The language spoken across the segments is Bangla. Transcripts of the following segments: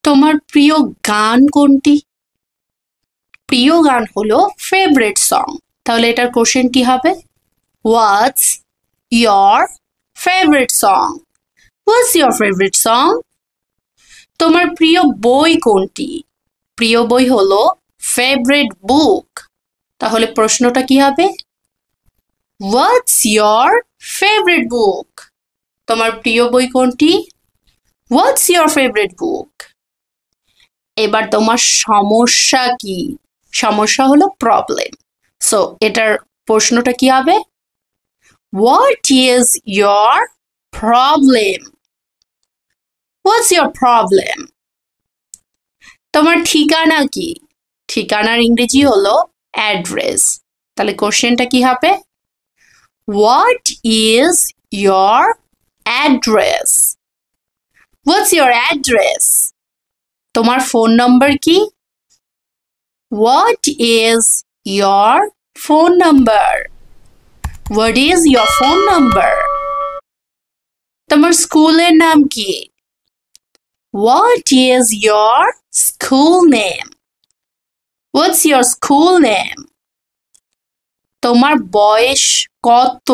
তোমার প্রিয় গান কোনটি? প্রিয় গান হলো ফেভারিট সং। তাহলে এটার কোশ্চেন কি হবে? What's your favourite song? What's your favourite song? তোমার প্রিয় বই কোনটি? প্রিয় বই হলো ফেভারিট বুক। তাহলে প্রশ্নটা কি হবে? হোয়াটস ইয়োর ফেভারিট বুক? তোমার প্রিয় বই কোনটি? হোয়াটস ইয়োর ফেভারিট বুক? এবার তোমার সমস্যা কি? সমস্যা হলো প্রবলেম। সো এটার প্রশ্নটা কি হবে? What is your problem? What's your problem? তোমার ঠিকানা কি? ঠিকানার ইংরেজি হলো অ্যাড্রেস। তাহলে কোশ্চেনটা কি হবে? What is your address? What's your address? তোমার ফোন নম্বর কি? What is your phone number? What is your phone number? তোমার স্কুলের নাম কি? What is your school name? What's your school name? তোমার বয়স কত?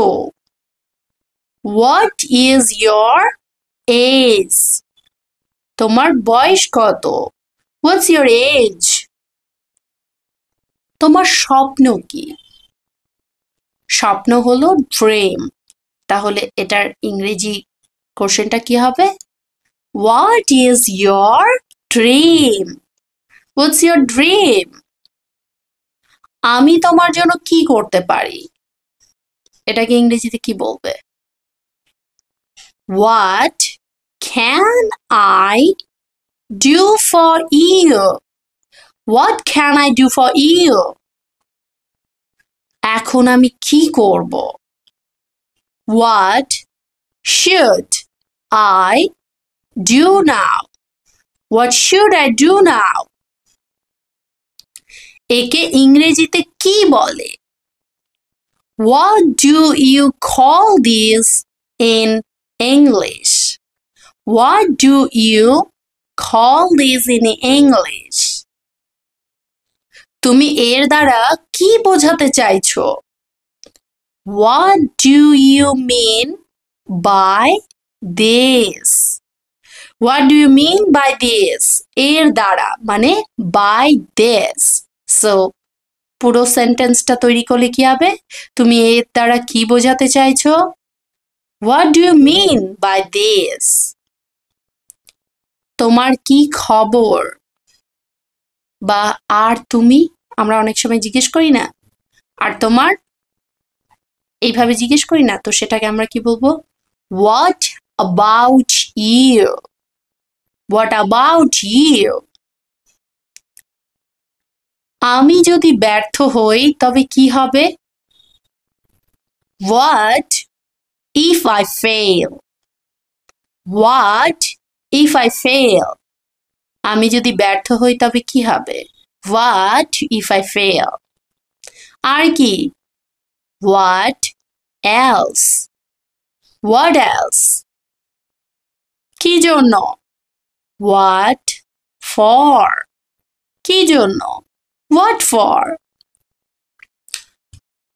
What is your age? তোমার বয়স কত? What's your age? তোমার স্বপ্ন কি? স্বপ্ন হলো ড্রিম। তাহলে এটার ইংরেজি কোশ্চেনটা কি হবে? What is your dream? What's your dream? আমি তোমার জন্য কি করতে পারি? এটাকে ইংরেজিতে কি বলবে? What can I do for you? What can I do for you? এখন আমি কি করব? What should I do now? What should I do now? একে ইংরেজিতে কি বলে? What do you call this in English? What do you call this in English? তুমি এর দ্বারা কি বোঝাতে চাইছো? What do you mean by this? What do you mean by this? এর দ্বারা মানে by this. So পুরো সেন্টেন্সটা তৈরি করলে কি হবে? তুমি এর দ্বারা কি বোঝাতে চাইছো? What do you mean by this? তোমার কি খবর? বা আর তুমি? আমরা অনেক সময় জিজ্ঞেস করি না? আর তোমার? এইভাবে জিজ্ঞেস করি না? তো সেটাকে আমরা কি বলবো? What about you? What about you? আমি যদি ব্যর্থ হই তবে কি হবে? What if I fail? What if I fail? আমি যদি ব্যর্থ হই তবে কি হবে? What if I fail? আর কি? What else? What else? কি জন্য? What for? কি জন্য? What for?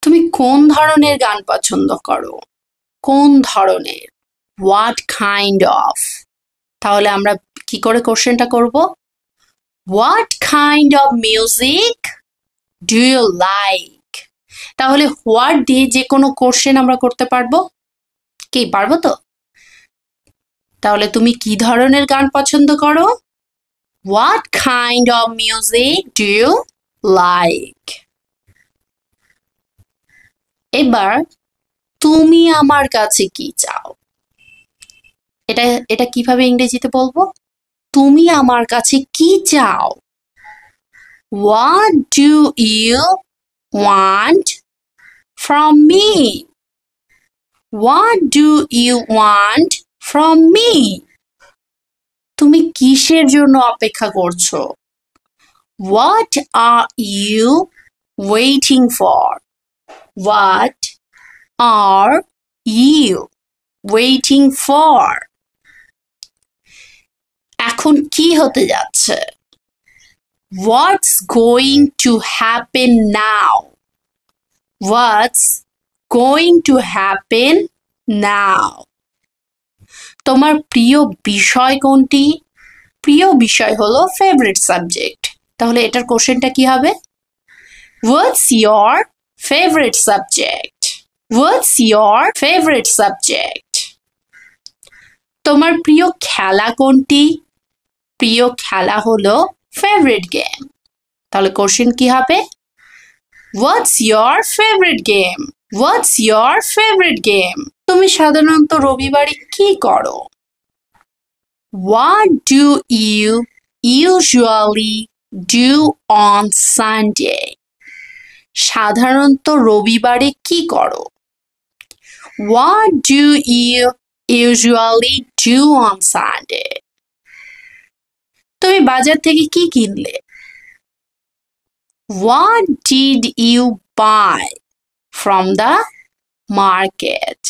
তুমি কোন ধরনের গান পছন্দ করো? কোন ধরনের? What kind of? তাহলে আমরা কি করে কোশ্চেনটা করব? What kind of music do you like? তাহলে হোয়াট দিয়ে যে কোনো কোশ্চেন আমরা করতে পারবো? কি পারবো তো? তাহলে তুমি কি ধরনের গান পছন্দ করো? What kind of music do you like? এবার তুমি আমার কাছে কি চাও? এটা কিভাবে ইংরেজিতে বলবো? তুমি আমার কাছে কি চাও? What do you want from me? What do you want from me? তুমি কিসের জন্য অপেক্ষা করছো? What are you waiting for? What are you waiting for? এখন কি হতে যাচ্ছে? What's going to happen now? What's going to happen now? তোমার প্রিয় বিষয় কোনটি? প্রিয় বিষয় হলো ফেভারিট সাবজেক্ট। তাহলে এটার কোশ্চেনটা কি হবে? What's your favorite subject? What's your favorite subject? তোমার প্রিয় খেলা কোনটি? প্রিয় খেলা হলো ফেভারিট গেম। তাহলে কোশ্চেন কি হবে? What's your favorite game? What's your favorite game? তুমি সাধারণত রবিবারে কি করো? What do you usually do on Sunday? সাধারণত রবিবারে কি করো? What do you usually do on Sunday? তুমি বাজার থেকে কি কিনলে? What did you buy from the market?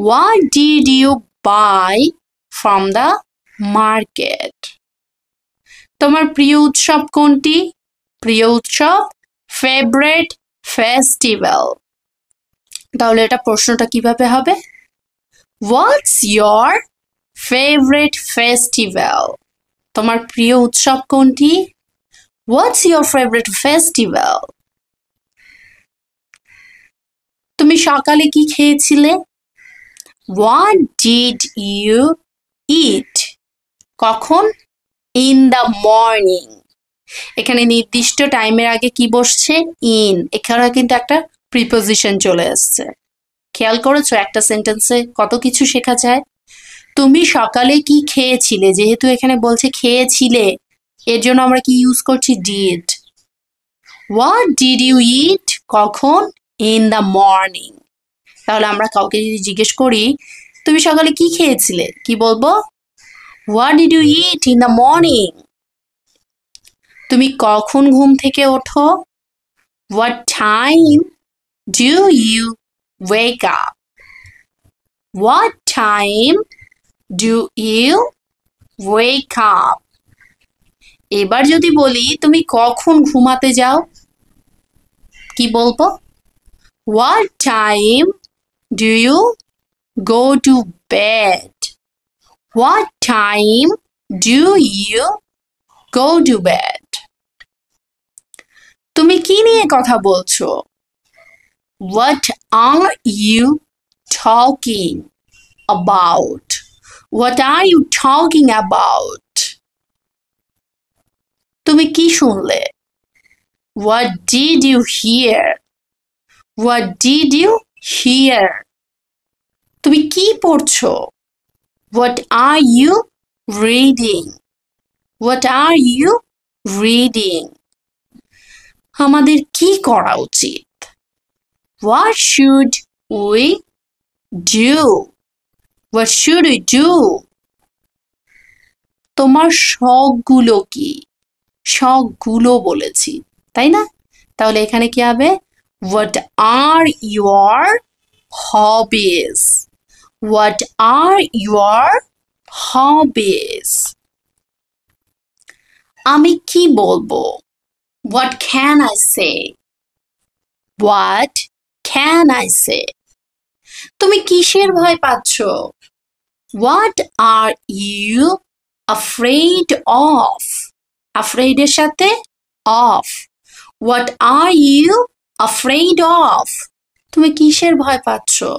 What did you buy from the market? তোমার প্রিয় উৎসব কোনটি? প্রিয় উৎসব favorite festival. তাহলে এটা প্রশ্নটা কিভাবে হবে? What's your favorite festival? তোমার প্রিয় উৎসব কোনটি? What's your favorite festival? তুমি সকালে কি খেয়েছিলে? What did you eat? কখন? In the morning. এখানে নির্দিষ্ট টাইমের আগে কি বসছে? in. এখানে কিন্তু একটা প্রিপোজিশন চলে আসছে। খেয়াল করেছো একটা সেন্টেন্সে কত কিছু শেখা যায়? তুমি সকালে কি খেয়েছিলে? যেহেতু এখানে বলছে খেয়েছিলে, এর জন্য আমরা কি ইউজ করছি? did. What did you eat? কখন? In the morning. তাহলে আমরা কাউকে যদি জিজ্ঞেস করি তুমি সকালে কি খেয়েছিলে, কি বলবো? What did you eat in the morning? তুমি কখন ঘুম থেকে ওঠো? What time do you wake up? What time do you wake up? এবার যদি বলি তুমি কখন ঘুমাতে যাও, কি বলবো? What time do you go to bed? What time do you go to bed? তুমি কি নিয়ে কথা বলছো? What are you talking about? What are you talking about? তুমি কি শুনলে? What did you hear? What did you hear? তুমি কি পড়ছো? What are you reading? What are you reading? আমাদের কি করা উচিত? What should we do? What should we do? তোমার শখগুলো কি? শখগুলো বলেছি, তাই না? তাহলে এখানে কি হবে? What are your hobbies? What are your hobbies? আমি কি বলবো? What can I say? What can I say? তুমি কিসের ভয় পাচ্ছো? What are you afraid of? Afraid এর সাথে of. What are you afraid of? তুমি কিসের ভয় পাচ্ছো?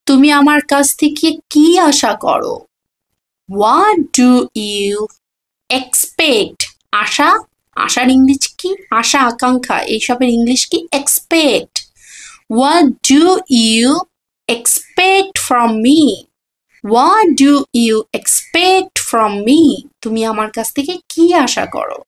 তুমি আমার কাছ থেকে কি আশা করো? What do you expect? আশা, আশার ইংলিশ কি? আশা, আকাঙ্ক্ষা, এইসবের ইংলিশ কি? expect. What do you expect from me? What do you expect from me? তুমি আমার কাছ থেকে কি আশা করো?